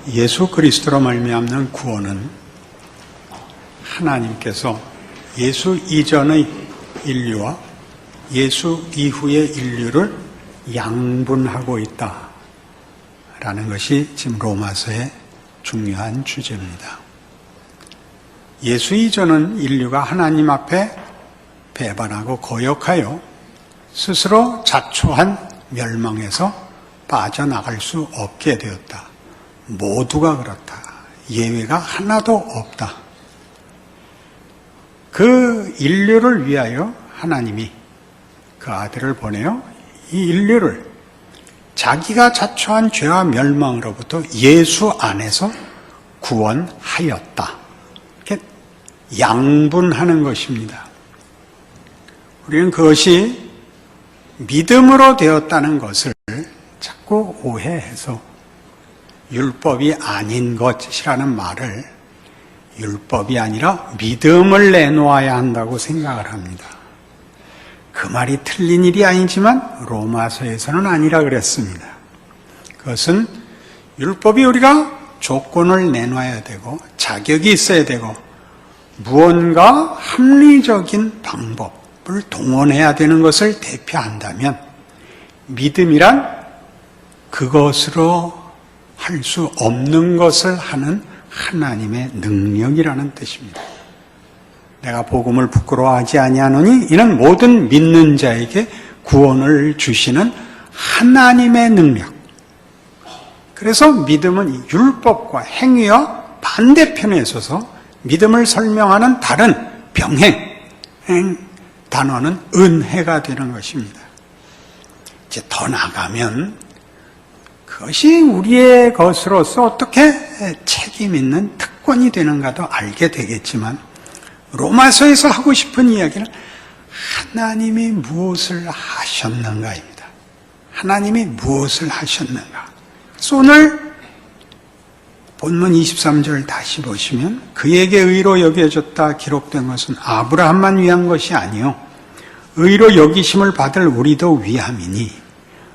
예수 그리스도로 말미암는 구원은 하나님께서 예수 이전의 인류와 예수 이후의 인류를 양분하고 있다라는 것이 지금 로마서의 중요한 주제입니다. 예수 이전은 인류가 하나님 앞에 배반하고 거역하여 스스로 자초한 멸망에서 빠져나갈 수 없게 되었다. 모두가 그렇다. 예외가 하나도 없다. 그 인류를 위하여 하나님이 그 아들을 보내어 이 인류를 자기가 자초한 죄와 멸망으로부터 예수 안에서 구원하였다. 이렇게 양분하는 것입니다. 우리는 그것이 믿음으로 되었다는 것을 자꾸 오해해서 율법이 아닌 것이라는 말을 율법이 아니라 믿음을 내놓아야 한다고 생각을 합니다. 그 말이 틀린 일이 아니지만 로마서에서는 아니라 그랬습니다. 그것은 율법이 우리가 조건을 내놔야 되고 자격이 있어야 되고 무언가 합리적인 방법을 동원해야 되는 것을 대표한다면 믿음이란 그것으로 할 수 없는 것을 하는 하나님의 능력이라는 뜻입니다. 내가 복음을 부끄러워하지 아니하노니 이는 모든 믿는 자에게 구원을 주시는 하나님의 능력. 그래서 믿음은 율법과 행위와 반대편에 서서 믿음을 설명하는 다른 병행 단어는 은혜가 되는 것입니다. 이제 더 나가면 그것이 우리의 것으로서 어떻게 책임 있는 특권이 되는가도 알게 되겠지만 로마서에서 하고 싶은 이야기는 하나님이 무엇을 하셨는가입니다. 하나님이 무엇을 하셨는가. 그래서 오늘 본문 23절 다시 보시면 그에게 의로 여겨졌다 기록된 것은 아브라함만 위한 것이 아니요 의로 여기심을 받을 우리도 위함이니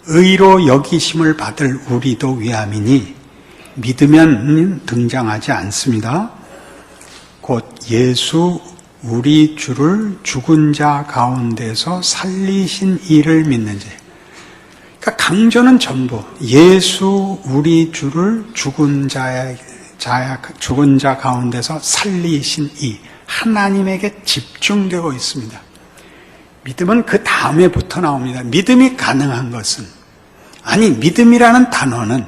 의로 여기심을 받을 우리도 위함이니 믿으면 등장하지 않습니다. 곧 예수 우리 주를 죽은 자 가운데서 살리신 이를 믿는 자. 그러니까 강조는 전부 예수 우리 주를 죽은 자 가운데서 살리신 이 하나님에게 집중되고 있습니다. 믿음은 그 다음에 붙어 나옵니다. 믿음이 가능한 것은 아니 믿음이라는 단어는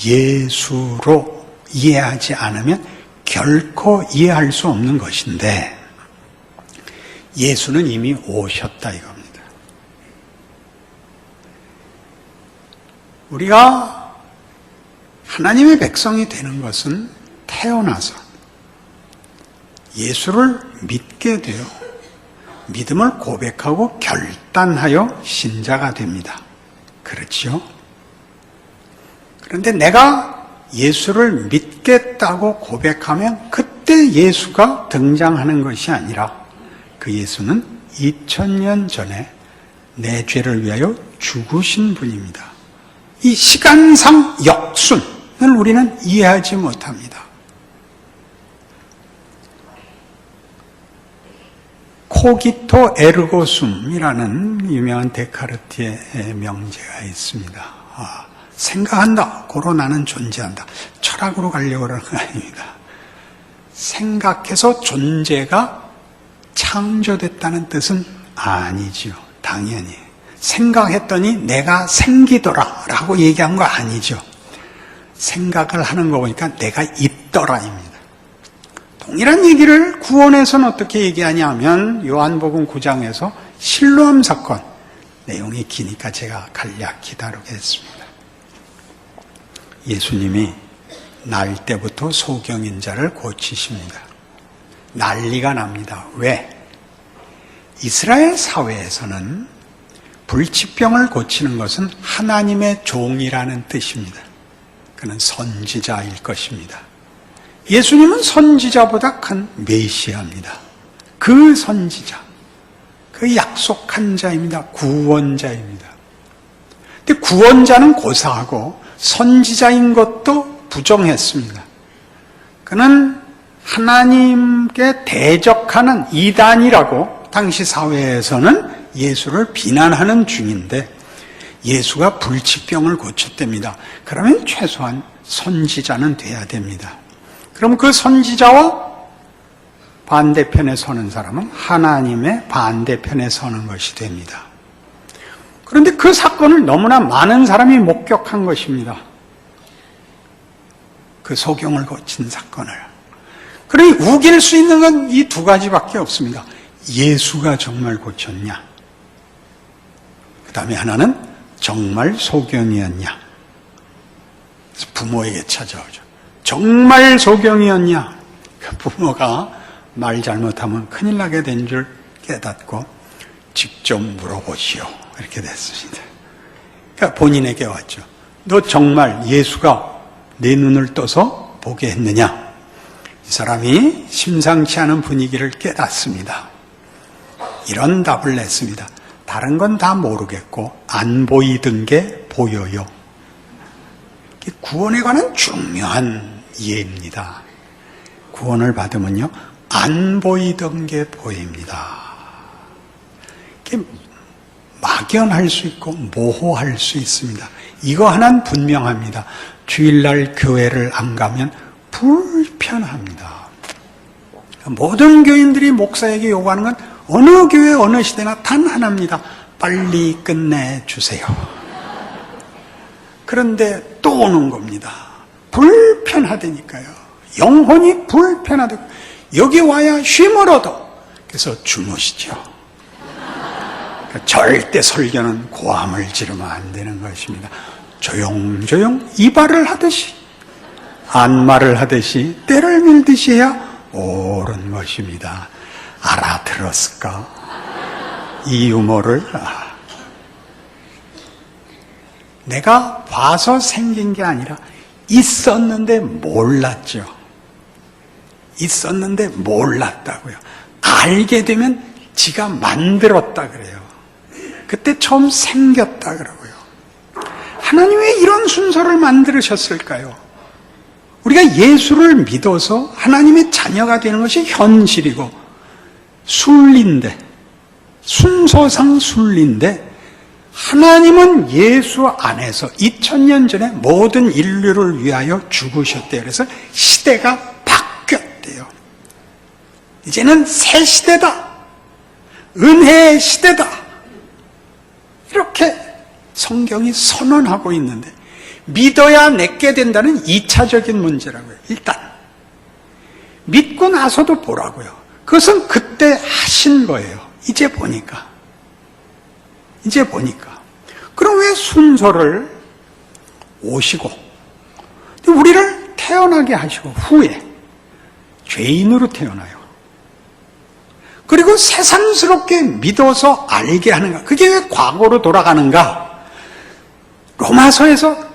예수로 이해하지 않으면 결코 이해할 수 없는 것인데 예수는 이미 오셨다 이겁니다. 우리가 하나님의 백성이 되는 것은 태어나서 예수를 믿게 되어 믿음을 고백하고 결단하여 신자가 됩니다. 그렇지요? 그런데 내가 예수를 믿겠다고 고백하면 그때 예수가 등장하는 것이 아니라 그 예수는 2000년 전에 내 죄를 위하여 죽으신 분입니다. 이 시간상 역순을 우리는 이해하지 못합니다. 코기토 에르고 숨이라는 유명한 데카르트의 명제가 있습니다. 생각한다. 고로 나는 존재한다. 철학으로 가려고 그러는 거 아닙니다. 생각해서 존재가 창조됐다는 뜻은 아니죠. 당연히. 생각했더니 내가 생기더라 라고 얘기한 거 아니죠. 생각을 하는 거 보니까 내가 있더라입니다. 동일한 얘기를 구원에서는 어떻게 얘기하냐면 요한복음 9장에서 실로암 사건 내용이 기니까 제가 간략히 다루겠습니다. 예수님이 날 때부터 소경인자를 고치십니다. 난리가 납니다. 왜? 이스라엘 사회에서는 불치병을 고치는 것은 하나님의 종이라는 뜻입니다. 그는 선지자일 것입니다. 예수님은 선지자보다 큰 메시아입니다. 그 선지자, 그 약속한 자입니다. 구원자입니다. 근데 구원자는 고사하고 선지자인 것도 부정했습니다. 그는 하나님께 대적하는 이단이라고 당시 사회에서는 예수를 비난하는 중인데 예수가 불치병을 고쳤답니다. 그러면 최소한 선지자는 돼야 됩니다. 그럼 그 선지자와 반대편에 서는 사람은 하나님의 반대편에 서는 것이 됩니다. 그런데 그 사건을 너무나 많은 사람이 목격한 것입니다. 그 소경을 고친 사건을. 그러니 우길 수 있는 건 이 두 가지밖에 없습니다. 예수가 정말 고쳤냐? 그 다음에 하나는 정말 소경이었냐? 그래서 부모에게 찾아오죠. 정말 소경이었냐? 그 부모가 말 잘못하면 큰일 나게 된 줄 깨닫고 직접 물어보시오. 이렇게 됐습니다. 그러니까 본인에게 왔죠. 너 정말 예수가 내 눈을 떠서 보게 했느냐? 이 사람이 심상치 않은 분위기를 깨닫습니다. 이런 답을 냈습니다. 다른 건 다 모르겠고 안 보이던 게 보여요. 구원에 관한 중요한 이해입니다. 구원을 받으면요, 안 보이던 게 보입니다. 막연할 수 있고 모호할 수 있습니다. 이거 하나는 분명합니다. 주일날 교회를 안 가면 불편합니다. 모든 교인들이 목사에게 요구하는 건 어느 교회 어느 시대나 단 하나입니다. 빨리 끝내주세요. 그런데 또 오는 겁니다. 불편하다니까요. 영혼이 불편하다고. 여기 와야 쉼을 얻어. 그래서 주무시죠. 그러니까 절대 설교는 고함을 지르면 안 되는 것입니다. 조용조용 이발을 하듯이, 안마를 하듯이, 때를 밀듯이 해야 옳은 것입니다. 알아들었을까? 이 유머를. 내가 봐서 생긴 게 아니라 있었는데 몰랐죠. 있었는데 몰랐다고요. 알게 되면 지가 만들었다 그래요. 그때 처음 생겼다 그러고요. 하나님 왜 이런 순서를 만드셨을까요? 우리가 예수를 믿어서 하나님의 자녀가 되는 것이 현실이고 순리인데, 순서상 순리인데, 하나님은 예수 안에서 2000년 전에 모든 인류를 위하여 죽으셨대요. 그래서 시대가 바뀌었대요. 이제는 새 시대다. 은혜의 시대다. 이렇게 성경이 선언하고 있는데 믿어야 내게 된다는 2차적인 문제라고요. 일단 믿고 나서도 보라고요. 그것은 그때 하신 거예요. 이제 보니까. 그럼 왜 순서를 오시고 우리를 태어나게 하시고 후에 죄인으로 태어나요. 그리고 새삼스럽게 믿어서 알게 하는가? 그게 왜 과거로 돌아가는가? 로마서에서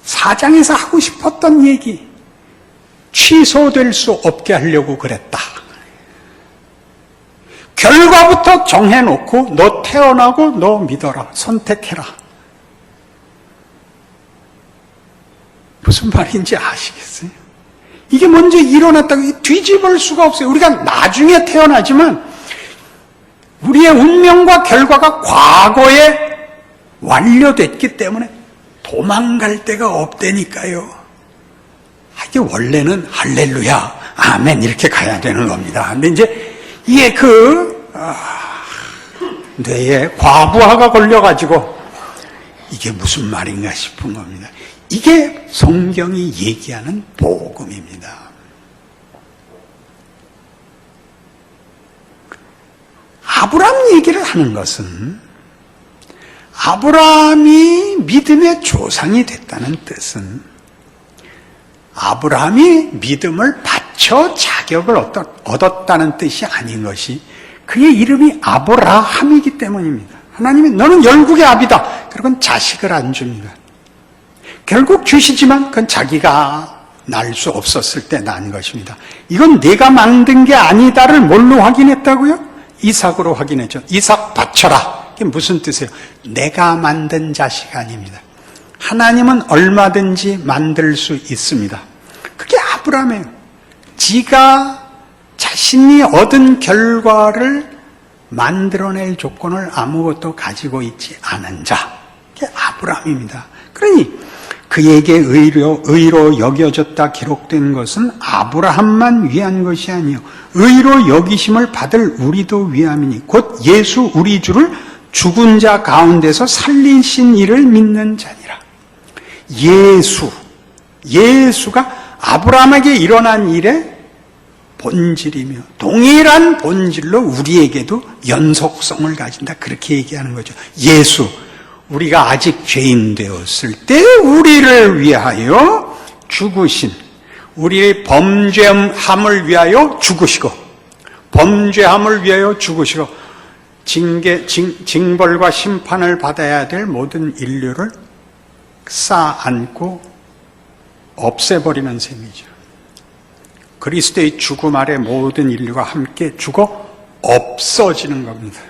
4장에서 하고 싶었던 얘기 취소될 수 없게 하려고 그랬다. 결과부터 정해놓고 너 태어나고 너 믿어라. 선택해라. 무슨 말인지 아시겠어요? 이게 먼저 일어났다고 뒤집을 수가 없어요. 우리가 나중에 태어나지만 우리의 운명과 결과가 과거에 완료됐기 때문에 도망갈 데가 없다니까요. 이게 원래는 할렐루야, 아멘 이렇게 가야 되는 겁니다. 근데 이제 이게 뇌에 과부하가 걸려가지고 이게 무슨 말인가 싶은 겁니다. 이게 성경이 얘기하는 복음입니다. 아브라함 얘기를 하는 것은 아브라함이 믿음의 조상이 됐다는 뜻은 아브라함이 믿음을 바쳐 자격을 얻었다는 뜻이 아닌 것이 그의 이름이 아브라함이기 때문입니다. 하나님이 너는 열국의 아비다. 그건 자식을 안 줍니다. 결국 주시지만 그건 자기가 낳을 수 없었을 때 낳은 것입니다. 이건 내가 만든 게 아니다를 뭘로 확인했다고요? 이삭으로 확인했죠. 이삭 바쳐라. 이게 무슨 뜻이에요? 내가 만든 자식 아닙니다. 하나님은 얼마든지 만들 수 있습니다. 그게 아브라함이에요. 지가 자신이 얻은 결과를 만들어낼 조건을 아무것도 가지고 있지 않은 자, 그게 아브라함입니다. 그러니 그에게 의로 여겨졌다 기록된 것은 아브라함만 위한 것이 아니요 의로 여기심을 받을 우리도 위함이니 곧 예수 우리 주를 죽은 자 가운데서 살리신 이를 믿는 자니라. 예수가 아브라함에게 일어난 일의 본질이며 동일한 본질로 우리에게도 연속성을 가진다. 그렇게 얘기하는 거죠. 예수, 우리가 아직 죄인 되었을 때 우리를 위하여 죽으신, 우리의 범죄함을 위하여 죽으시고, 범죄함을 위하여 죽으시고, 징벌과 심판을 받아야 될 모든 인류를 쌓아안고 없애버리는 셈이죠. 그리스도의 죽음 아래 모든 인류가 함께 죽어 없어지는 겁니다.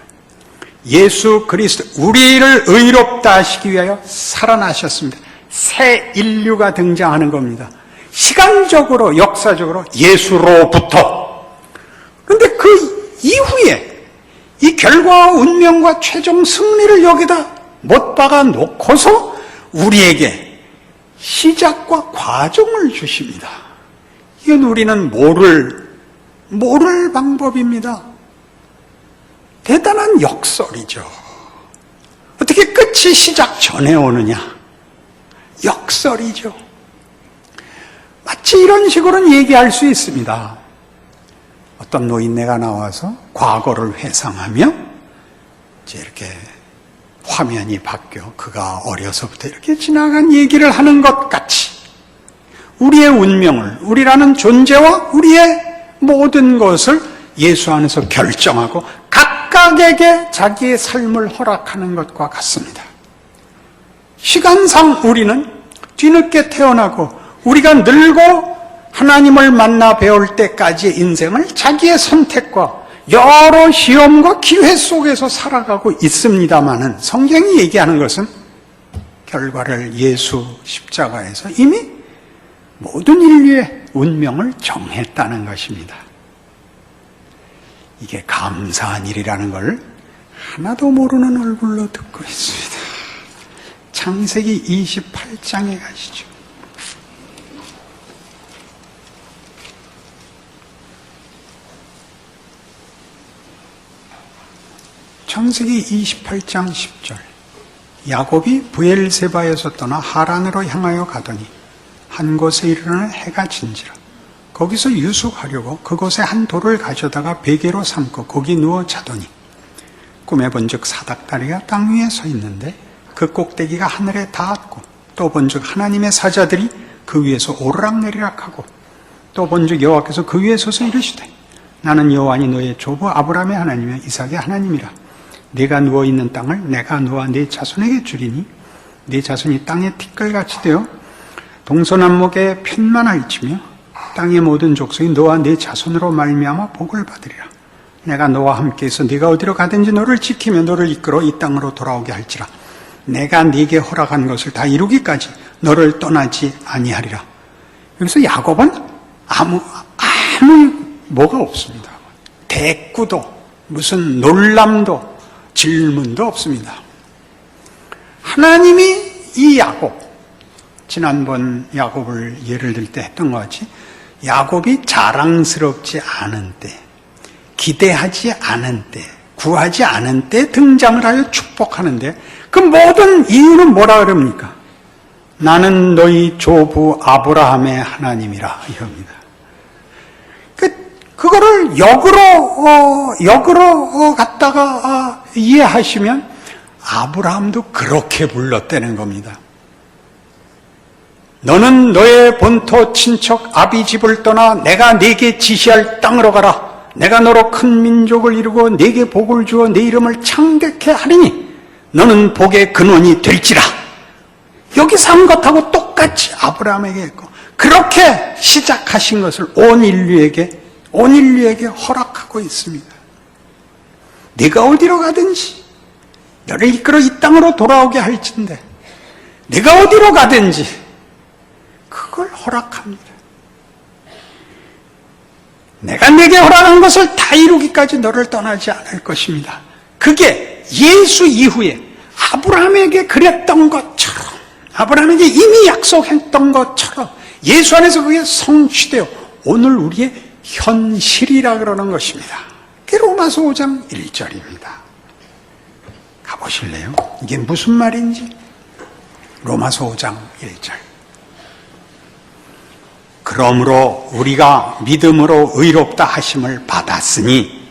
예수 그리스도, 우리를 의롭다 하시기 위하여 살아나셨습니다. 새 인류가 등장하는 겁니다. 시간적으로, 역사적으로 예수로부터. 그런데 그 이후에 이 결과와 운명과 최종 승리를 여기다 못 박아 놓고서 우리에게 시작과 과정을 주십니다. 이건 우리는 모를 방법입니다. 대단한 역설이죠. 어떻게 끝이 시작 전에 오느냐? 역설이죠. 마치 이런 식으로는 얘기할 수 있습니다. 어떤 노인네가 나와서 과거를 회상하며 이제 이렇게 화면이 바뀌어 그가 어려서부터 이렇게 지나간 얘기를 하는 것 같이 우리의 운명을, 우리라는 존재와 우리의 모든 것을 예수 안에서 결정하고 각각에게 자기의 삶을 허락하는 것과 같습니다. 시간상 우리는 뒤늦게 태어나고 우리가 늙고 하나님을 만나 배울 때까지의 인생을 자기의 선택과 여러 시험과 기회 속에서 살아가고 있습니다마는 성경이 얘기하는 것은 결과를 예수 십자가에서 이미 모든 인류의 운명을 정했다는 것입니다. 이게 감사한 일이라는 걸 하나도 모르는 얼굴로 듣고 있습니다. 창세기 28장에 가시죠. 창세기 28장 10절. 야곱이 브엘세바에서 떠나 하란으로 향하여 가더니 한 곳에 이르러 해가 진지라. 거기서 유숙하려고 그곳에 한 돌을 가져다가 베개로 삼고 거기 누워 자더니 꿈에 본즉 사닥다리가 땅 위에 서 있는데 그 꼭대기가 하늘에 닿았고 또 본즉 하나님의 사자들이 그 위에서 오르락내리락하고 또 본즉 여호와께서 그 위에 서서 이르시되 나는 여호와니 너의 조부 아브라함의 하나님이며 이삭의 하나님이라. 네가 누워있는 땅을 내가 너와 네 자손에게 주리니 네 자손이 땅의 티끌같이 되어 동서남북에 편만할지며 땅의 모든 족속이 너와 네 자손으로 말미암아 복을 받으리라. 내가 너와 함께해서 네가 어디로 가든지 너를 지키며 너를 이끌어 이 땅으로 돌아오게 할지라. 내가 네게 허락한 것을 다 이루기까지 너를 떠나지 아니하리라. 여기서 야곱은 아무 뭐가 없습니다. 대꾸도 무슨 놀람도 질문도 없습니다. 하나님이 이 야곱, 지난번 야곱을 예를 들 때 했던 것 같이 야곱이 자랑스럽지 않은 때, 기대하지 않은 때, 구하지 않은 때 등장을 하여 축복하는데 그 모든 이유는 뭐라 그럽니까? 나는 너희 조부 아브라함의 하나님이라 이겁니다. 그거를 역으로 갖다가 이해하시면 아브라함도 그렇게 불렀다는 겁니다. 너는 너의 본토 친척 아비 집을 떠나 내가 네게 지시할 땅으로 가라. 내가 너로 큰 민족을 이루고 네게 복을 주어 네 이름을 창대케 하리니 너는 복의 근원이 될지라. 여기서 한 것하고 똑같이 아브라함에게 했고 그렇게 시작하신 것을 온 인류에게 허락하고 있습니다. 네가 어디로 가든지 너를 이끌어 이 땅으로 돌아오게 할진대 내가 어디로 가든지 그걸 허락합니다. 내가 내게 허락한 것을 다 이루기까지 너를 떠나지 않을 것입니다. 그게 예수 이후에 아브라함에게 그랬던 것처럼, 아브라함에게 이미 약속했던 것처럼 예수 안에서 그게 성취되어 오늘 우리의 현실이라 그러는 것입니다. 그게 로마서 5장 1절입니다. 가보실래요? 이게 무슨 말인지? 로마서 5장 1절. 그러므로 우리가 믿음으로 의롭다 하심을 받았으니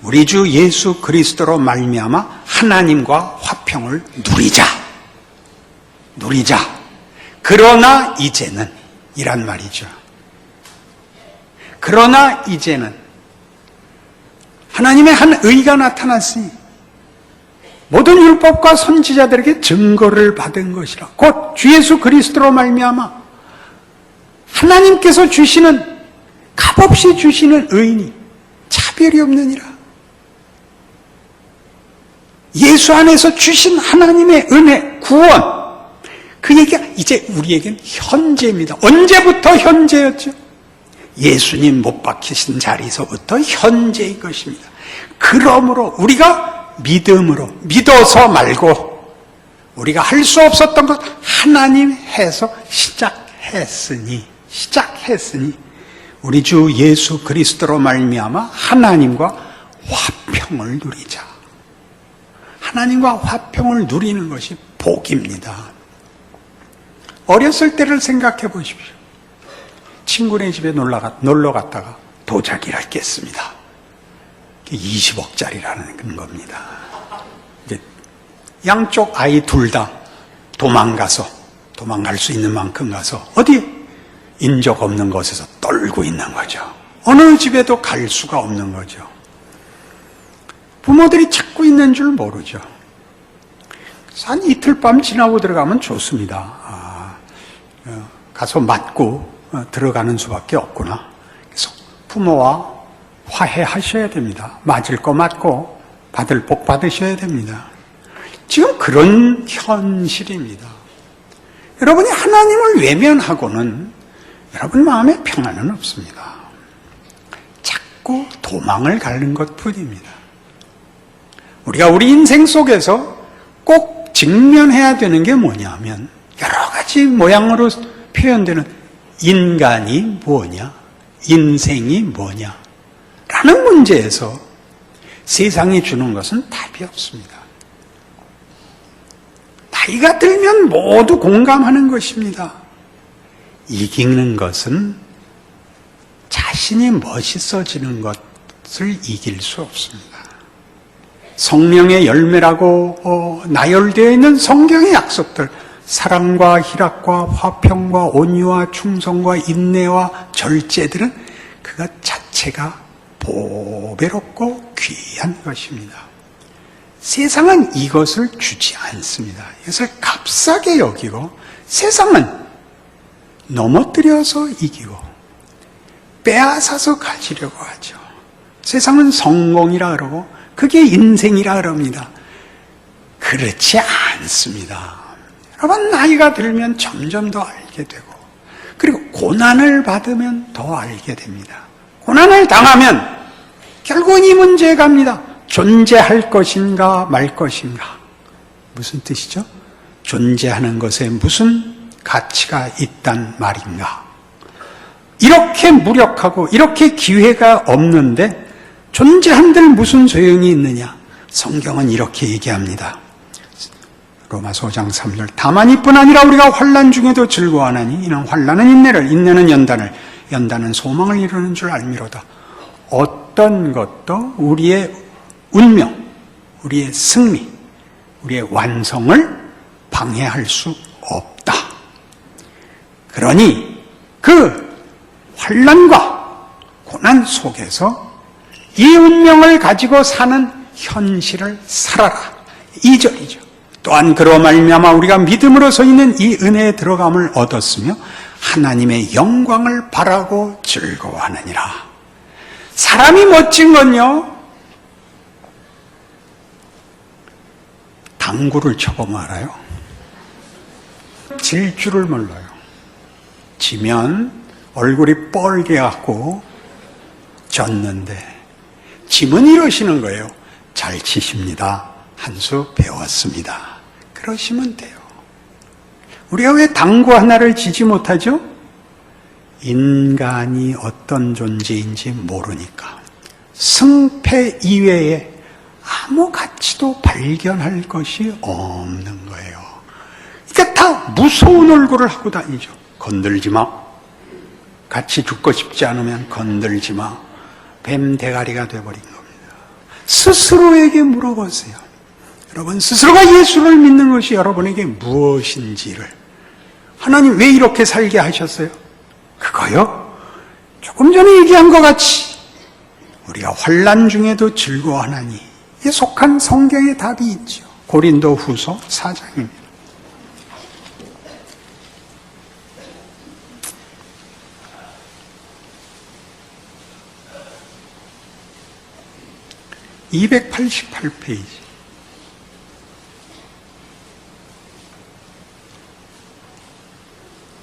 우리 주 예수 그리스도로 말미암아 하나님과 화평을 누리자. 그러나 이제는 이란 말이죠. 그러나 이제는 하나님의 한 의가 나타났으니 모든 율법과 선지자들에게 증거를 받은 것이라. 곧 주 예수 그리스도로 말미암아 하나님께서 주시는, 값없이 주시는 의인이 차별이 없느니라. 예수 안에서 주신 하나님의 은혜, 구원, 그 얘기가 이제 우리에겐 현재입니다. 언제부터 현재였죠? 예수님 못 박히신 자리에서부터 현재인 것입니다. 그러므로 우리가 믿음으로, 믿어서 말고 우리가 할 수 없었던 것 하나님 해서 시작했으니 우리 주 예수 그리스도로 말미암아 하나님과 화평을 누리자. 하나님과 화평을 누리는 것이 복입니다. 어렸을 때를 생각해 보십시오. 친구네 집에 놀러 갔다가 도자기를 깼습니다. 20억짜리라는 겁니다. 이제 양쪽 아이 둘 다 도망갈 수 있는 만큼 가서 어디 인적 없는 곳에서 떨고 있는 거죠. 어느 집에도 갈 수가 없는 거죠. 부모들이 찾고 있는 줄 모르죠. 한 이틀 밤 지나고 들어가면 좋습니다. 가서 맞고 들어가는 수밖에 없구나. 그래서 부모와 화해하셔야 됩니다. 맞을 거 맞고 받을 복 받으셔야 됩니다. 지금 그런 현실입니다. 여러분이 하나님을 외면하고는 여러분 마음에 평안은 없습니다. 자꾸 도망을 가는 것뿐입니다. 우리가 우리 인생 속에서 꼭 직면해야 되는 게 뭐냐면 여러 가지 모양으로 표현되는 인간이 뭐냐, 인생이 뭐냐 라는 문제에서 세상이 주는 것은 답이 없습니다. 나이가 들면 모두 공감하는 것입니다. 이기는 것은 자신이 멋있어지는 것을 이길 수 없습니다. 성령의 열매라고 나열되어 있는 성경의 약속들, 사랑과 희락과 화평과 온유와 충성과 인내와 절제들은 그것 자체가 보배롭고 귀한 것입니다. 세상은 이것을 주지 않습니다. 이것을 값싸게 여기고 세상은 넘어뜨려서 이기고 빼앗아서 가지려고 하죠. 세상은 성공이라 그러고 그게 인생이라 그럽니다. 그렇지 않습니다. 여러분 나이가 들면 점점 더 알게 되고 그리고 고난을 받으면 더 알게 됩니다. 고난을 당하면 결국은 이 문제에 갑니다. 존재할 것인가 말 것인가. 무슨 뜻이죠? 존재하는 것에 무슨 가치가 있단 말인가. 이렇게 무력하고 이렇게 기회가 없는데 존재한들 무슨 소용이 있느냐. 성경은 이렇게 얘기합니다. 로마서 5장 3절. 다만 이뿐 아니라 우리가 환난 중에도 즐거워하나니 이는 환난은 인내를, 인내는 연단을, 연단은 소망을 이루는 줄 알미로다. 어떤 것도 우리의 운명, 우리의 승리, 우리의 완성을 방해할 수 없다. 그러니 그 환난과 고난 속에서 이 운명을 가지고 사는 현실을 살아라. 2절이죠. 또한 그로 말미암아 우리가 믿음으로 서 있는 이 은혜에 들어감을 얻었으며 하나님의 영광을 바라고 즐거워하느니라. 사람이 멋진 건요, 당구를 쳐보면 알아요. 질 줄을 몰라요. 지면 얼굴이 뻘개갖고 졌는데 짐은 이러시는 거예요. 잘 치십니다. 한 수 배웠습니다. 그러시면 돼요. 우리가 왜 당구 하나를 지지 못하죠? 인간이 어떤 존재인지 모르니까. 승패 이외에 아무 가치도 발견할 것이 없는 거예요. 그러니까 다 무서운 얼굴을 하고 다니죠. 건들지 마. 같이 죽고 싶지 않으면 건들지 마. 뱀 대가리가 돼버린 겁니다. 스스로에게 물어보세요. 여러분 스스로가 예수를 믿는 것이 여러분에게 무엇인지를. 하나님 왜 이렇게 살게 하셨어요? 그거요? 조금 전에 얘기한 것 같이 우리가 환난 중에도 즐거워하나니 에 속한 성경의 답이 있죠. 고린도 후서 4장입니다. (288페이지)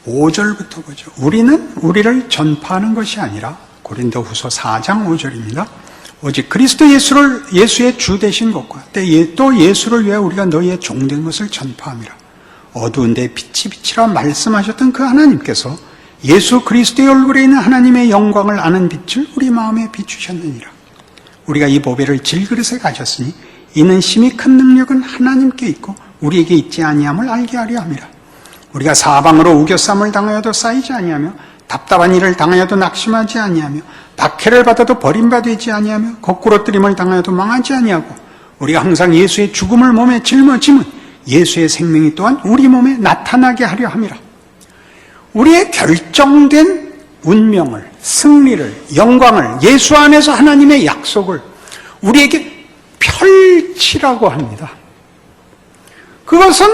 (5절부터) 보죠. 우리는 우리를 전파하는 것이 아니라 고린도후서 4장 5절입니다. 오직 그리스도 예수의 주 되신 것과 또 예수를 위해 우리가 너희의 종된 것을 전파함이라. 어두운 데 빛이 빛이라 말씀하셨던 그 하나님께서 예수 그리스도의 얼굴에 있는 하나님의 영광을 아는 빛을 우리 마음에 비추셨느니라. 우리가 이 보배를 질그릇에 가졌으니 이는 심히 큰 능력은 하나님께 있고 우리에게 있지 아니함을 알게 하려 함이라. 우리가 사방으로 우겨쌈을 당하여도 쌓이지 아니하며 답답한 일을 당하여도 낙심하지 아니하며 박해를 받아도 버림받지 아니하며 거꾸로 뜨림을 당하여도 망하지 아니하고 우리가 항상 예수의 죽음을 몸에 짊어짐은 예수의 생명이 또한 우리 몸에 나타나게 하려 함이라. 우리의 결정된 운명을, 승리를, 영광을, 예수 안에서 하나님의 약속을 우리에게 펼치라고 합니다. 그것은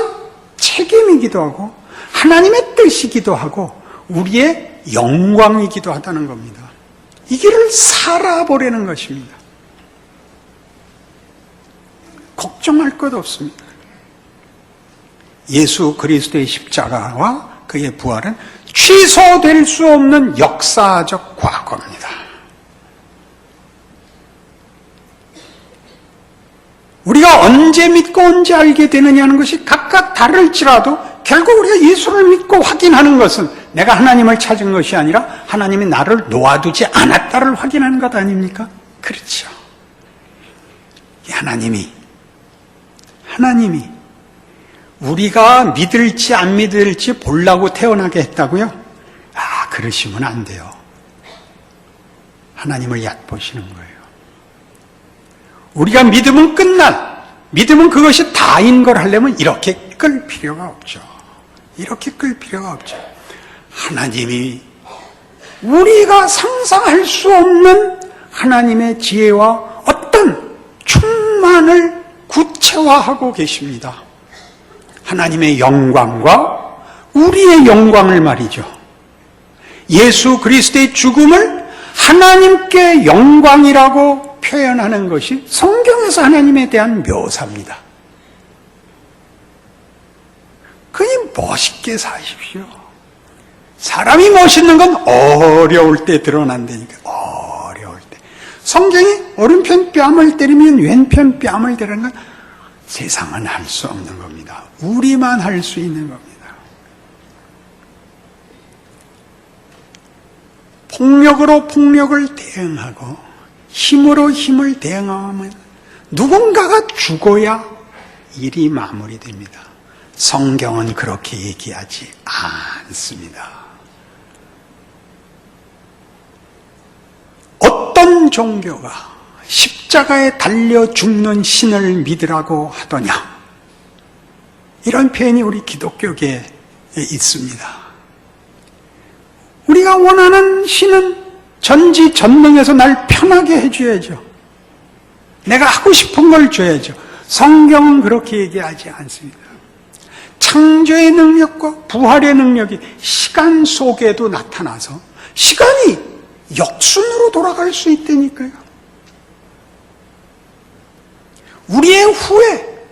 책임이기도 하고 하나님의 뜻이기도 하고 우리의 영광이기도 하다는 겁니다. 이 길을 살아보려는 것입니다. 걱정할 것 없습니다. 예수 그리스도의 십자가와 그의 부활은 취소될 수 없는 역사적 과거입니다. 우리가 언제 믿고 언제 알게 되느냐는 것이 각각 다를지라도 결국 우리가 예수를 믿고 확인하는 것은 내가 하나님을 찾은 것이 아니라 하나님이 나를 놓아두지 않았다를 확인하는 것 아닙니까? 그렇죠. 하나님이 우리가 믿을지 안 믿을지 보려고 태어나게 했다고요? 그러시면 안 돼요. 하나님을 얕보시는 거예요. 우리가 믿으면 믿으면 그것이 다인 걸 하려면 이렇게 끌 필요가 없죠. 이렇게 끌 필요가 없죠. 하나님이 우리가 상상할 수 없는 하나님의 지혜와 어떤 충만을 구체화하고 계십니다. 하나님의 영광과 우리의 영광을 말이죠. 예수 그리스도의 죽음을 하나님께 영광이라고 표현하는 것이 성경에서 하나님에 대한 묘사입니다. 그니 멋있게 사십시오. 사람이 멋있는 건 어려울 때 드러난다니까. 어려울 때. 성경이 오른편 뺨을 때리면 왼편 뺨을 때리는 건 세상은 할 수 없는 겁니다. 우리만 할 수 있는 겁니다. 폭력으로 폭력을 대응하고 힘으로 힘을 대응하면 누군가가 죽어야 일이 마무리됩니다. 성경은 그렇게 얘기하지 않습니다. 어떤 종교가 십자가에 달려 죽는 신을 믿으라고 하더냐? 이런 표현이 우리 기독교계에 있습니다. 우리가 원하는 신은 전지전능해서 날 편하게 해줘야죠. 내가 하고 싶은 걸 줘야죠. 성경은 그렇게 얘기하지 않습니다. 창조의 능력과 부활의 능력이 시간 속에도 나타나서 시간이 역순으로 돌아갈 수 있다니까요. 우리의 후회,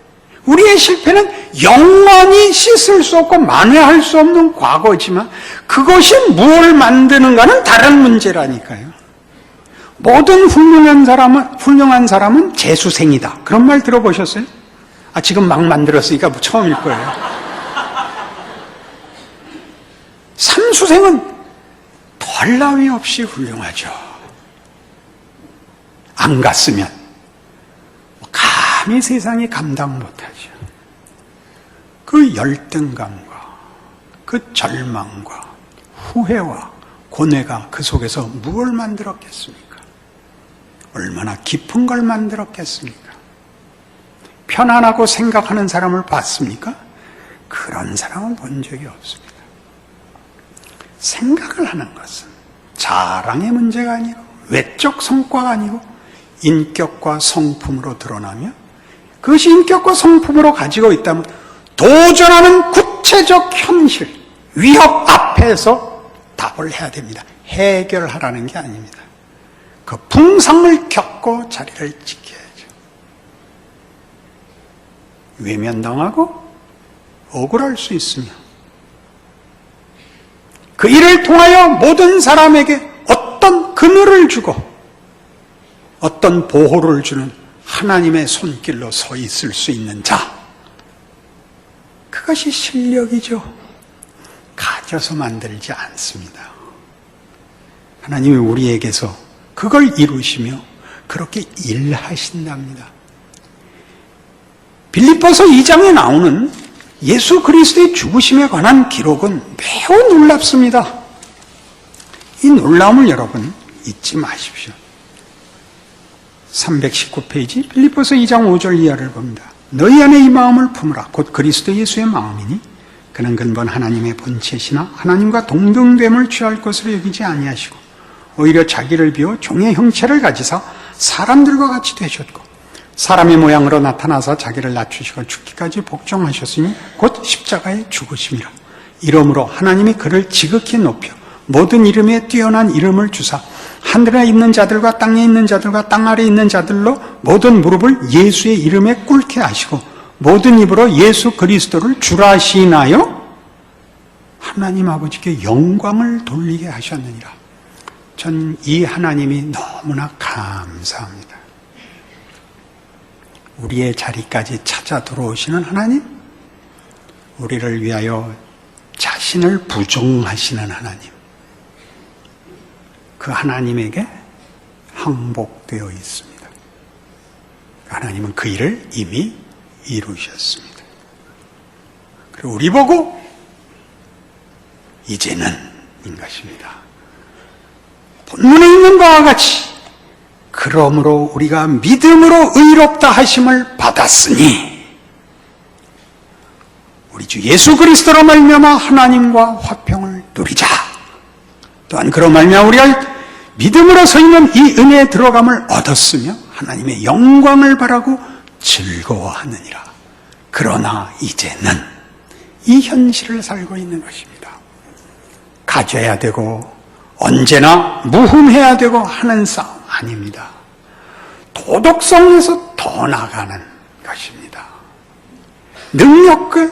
우리의 실패는 영원히 씻을 수 없고 만회할 수 없는 과거지만 그것이 무엇을 만드는가는 다른 문제라니까요. 모든 훌륭한 사람은 재수생이다. 그런 말 들어보셨어요? 지금 막 만들었으니까 처음일 거예요. 삼수생은 덜 나위 없이 훌륭하죠. 안 갔으면 감히 세상이 감당 못하죠. 그 열등감과 그 절망과 후회와 고뇌가 그 속에서 무엇을 만들었겠습니까? 얼마나 깊은 걸 만들었겠습니까? 편안하고 생각하는 사람을 봤습니까? 그런 사람은 본 적이 없습니다. 생각을 하는 것은 자랑의 문제가 아니고 외적 성과가 아니고 인격과 성품으로 드러나며 그것이 인격과 성품으로 가지고 있다면 도전하는 구체적 현실, 위협 앞에서 답을 해야 됩니다. 해결하라는 게 아닙니다. 그 풍상을 겪고 자리를 지켜야죠. 외면당하고 억울할 수 있으며 그 일을 통하여 모든 사람에게 어떤 그늘을 주고 어떤 보호를 주는 하나님의 손길로 서 있을 수 있는 자, 그것이 실력이죠. 가져서 만들지 않습니다. 하나님이 우리에게서 그걸 이루시며 그렇게 일하신답니다. 빌립보서 2장에 나오는 예수 그리스도의 죽으심에 관한 기록은 매우 놀랍습니다. 이 놀라움을 여러분 잊지 마십시오. 319페이지 빌립보서 2장 5절 이하를 봅니다. 너희 안에 이 마음을 품으라. 곧 그리스도 예수의 마음이니 그는 근본 하나님의 본체시나 하나님과 동등됨을 취할 것으로 여기지 아니하시고 오히려 자기를 비워 종의 형체를 가지사 사람들과 같이 되셨고 사람의 모양으로 나타나서 자기를 낮추시고 죽기까지 복종하셨으니 곧 십자가에 죽으심이라. 이러므로 하나님이 그를 지극히 높여 모든 이름에 뛰어난 이름을 주사 하늘에 있는 자들과 땅에 있는 자들과 땅 아래에 있는 자들로 모든 무릎을 예수의 이름에 꿇게 하시고 모든 입으로 예수 그리스도를 주라 시인하여 하나님 아버지께 영광을 돌리게 하셨느니라. 전 이 하나님이 너무나 감사합니다. 우리의 자리까지 찾아 들어오시는 하나님, 우리를 위하여 자신을 부종하시는 하나님, 그 하나님에게 항복되어 있습니다. 하나님은 그 일을 이미 이루셨습니다. 그리고 우리 보고 이제는 인 것입니다. 본문에 있는 바와 같이 그러므로 우리가 믿음으로 의롭다 하심을 받았으니 우리 주 예수 그리스도로 말미암아 하나님과 화평을 누리자. 또한 그로 말미암아 우리가 믿음으로 서 있는 이 은혜에 들어감을 얻었으며 하나님의 영광을 바라고 즐거워하느니라. 그러나 이제는 이 현실을 살고 있는 것입니다. 가져야 되고 언제나 무흠해야 되고 하는 싸움 아닙니다. 도덕성에서 더 나가는 것입니다. 능력을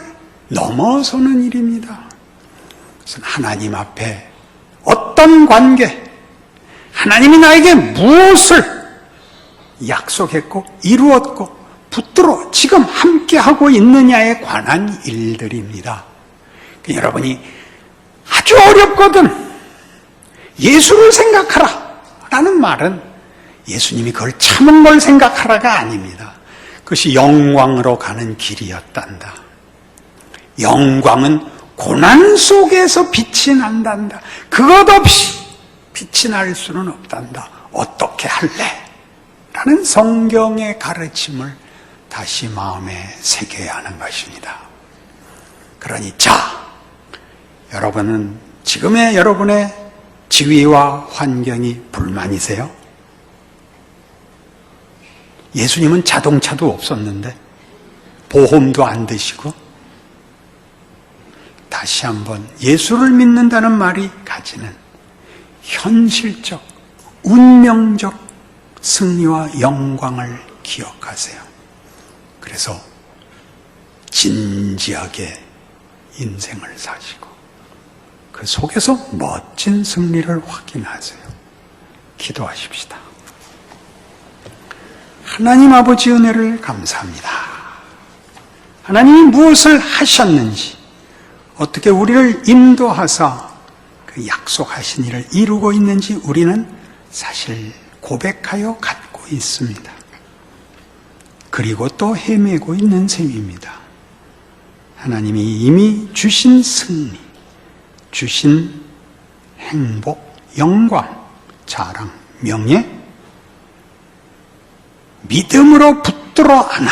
넘어서는 일입니다. 그래서 하나님 앞에 어떤 관계, 하나님이 나에게 무엇을 약속했고 이루었고 붙들어 지금 함께하고 있느냐에 관한 일들입니다. 여러분이 아주 어렵거든 예수를 생각하라 라는 말은 예수님이 그걸 참은 걸 생각하라가 아닙니다. 그것이 영광으로 가는 길이었단다. 영광은 고난 속에서 빛이 난단다. 그것 없이 빛이 날 수는 없단다. 어떻게 할래? 라는 성경의 가르침을 다시 마음에 새겨야 하는 것입니다. 그러니 여러분은 지금의 여러분의 지위와 환경이 불만이세요? 예수님은 자동차도 없었는데 보험도 안 드시고 다시 한번 예수를 믿는다는 말이 가지는 현실적, 운명적 승리와 영광을 기억하세요. 그래서 진지하게 인생을 사시고 그 속에서 멋진 승리를 확인하세요. 기도하십시다. 하나님 아버지 은혜를 감사합니다. 하나님이 무엇을 하셨는지, 어떻게 우리를 인도하사 그 약속하신 일을 이루고 있는지 우리는 사실 고백하여 갖고 있습니다. 그리고 또 헤매고 있는 셈입니다. 하나님이 이미 주신 승리, 주신 행복, 영광, 자랑, 명예, 믿음으로 붙들어 안아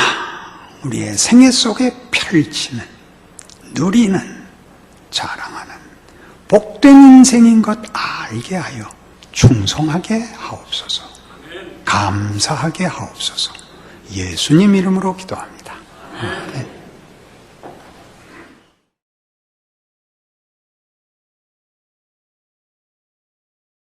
우리의 생애 속에 펼치는, 누리는, 자랑하는 복된 인생인 것 알게 하여 충성하게 하옵소서. 감사하게 하옵소서. 예수님 이름으로 기도합니다. 아멘.